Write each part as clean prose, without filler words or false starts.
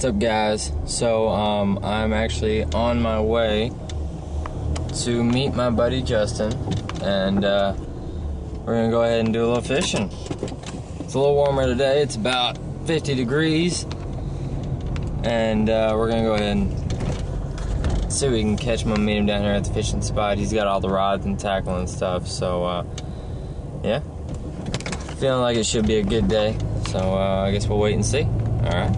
What's up, guys? So I'm actually on my way to meet my buddy Justin, and we're gonna go ahead and do a little fishing. It's a little warmer today. It's about 50 degrees, and we're gonna go ahead and see if we can catch him and meet him down here at the fishing spot. He's got all the rods and tackle and stuff, so yeah, feeling like it should be a good day. So I guess we'll wait and see. All right.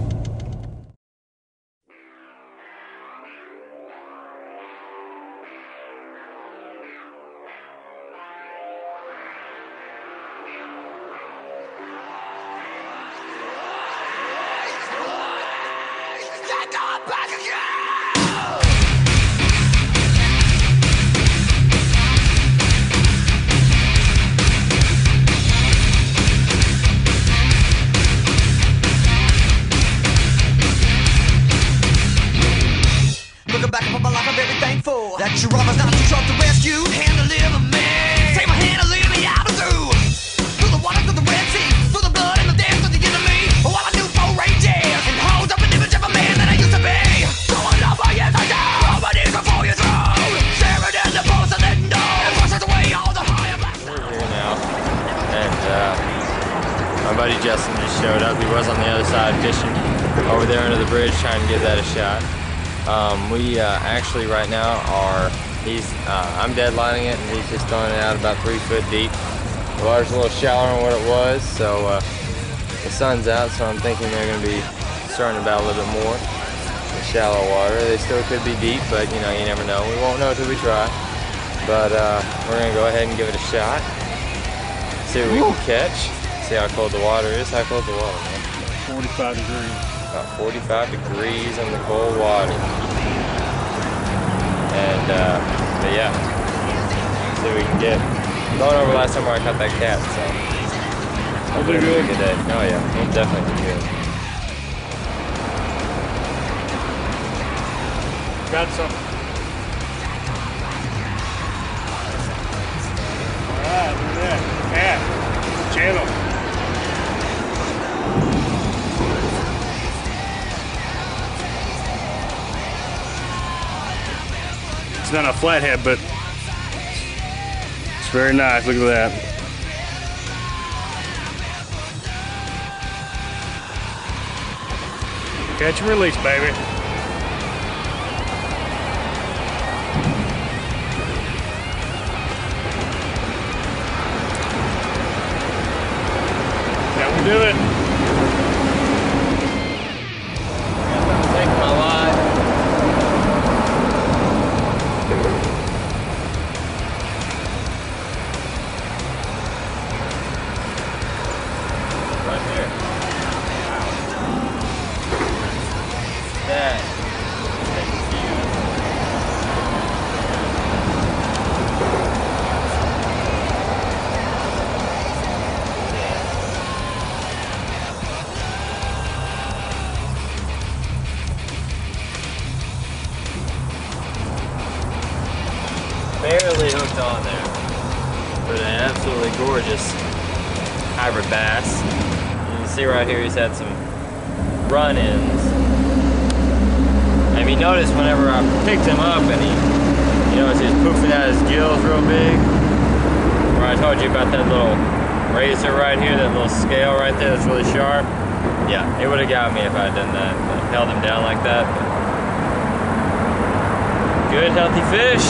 Looking back upon my life, I'm very thankful that your arm was not too short to rescue and deliver me. Take my hand and lead me out of through the water, through the Red Sea, through the blood and the death of the enemy. While I knew for ages and holds up an image of a man that I used to be. Going up against the door, on my knees before you through. Staring at the post and then no, it pushes away all the higher black. We're here now, and my buddy Justin just showed up. He was on the other side fishing over there under the bridge, trying to give that a shot. We actually right now are, I'm deadlining it, and he's just throwing it out about 3 foot deep. The water's a little shallower than what it was, so the sun's out, so I'm thinking they're going to be starting about a little bit more in shallow water. They still could be deep, but you know, you never know. We won't know until we try. But we're going to go ahead and give it a shot, see what we can catch, see how cold the water is. How cold's the water, man? 45 degrees. About 45 degrees in the cold water. And, but yeah, see what we can get. Going over last time where I caught that cat, so. Hopefully it'll be a good. good day. Oh yeah, we'll definitely be good. Got some. Alright, look at that. Cat. Channel. It's not a flathead, but it's very nice. Look at that. Catch and release, baby. That will do it. Take my line. Right there. That. Thank you. Barely hooked on there, but an absolutely gorgeous hybrid bass. You can see right here he's had some run-ins. And you notice whenever I picked him up and he was poofing out his gills real big. Where I told you about that little razor right here, that little scale right there that's really sharp. Yeah, it would have got me if I had done that. But held him down like that. Good, healthy fish.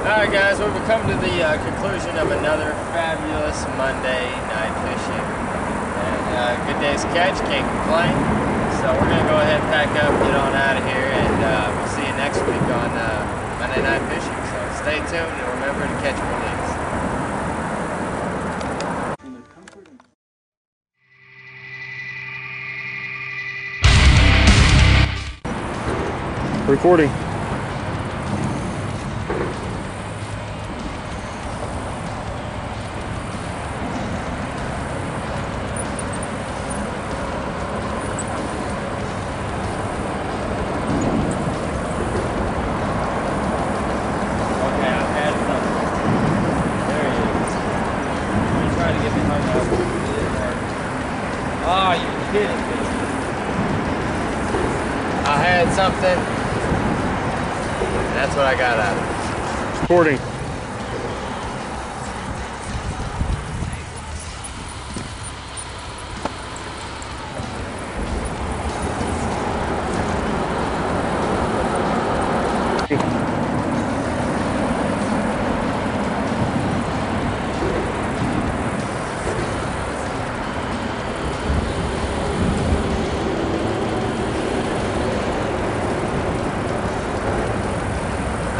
Alright guys, we've come to the conclusion of another fabulous Monday night fishing. And good day's catch, can't complain. So we're going to go ahead and pack up, get on out of here, and we'll see you next week on Monday night fishing. So stay tuned and remember to catch and release. Recording. Okay, I've had that's what I got out of it. Recording.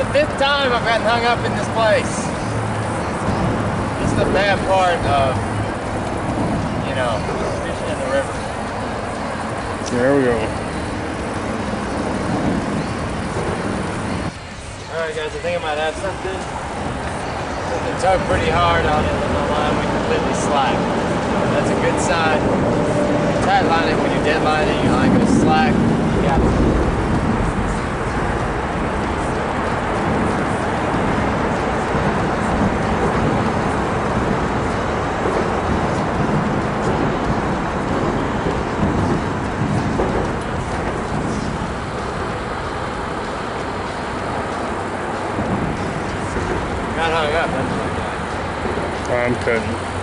The 5th time I've gotten hung up in this place. This is the bad part of, you know, fishing in the river. There we go. Alright guys, I think I might have something. It tug pretty hard on it, and the line went completely slack. That's a good sign. You tight line it when you dead line it, your line goes slack. You got it. Got hung up, that's what I got. I'm cutting.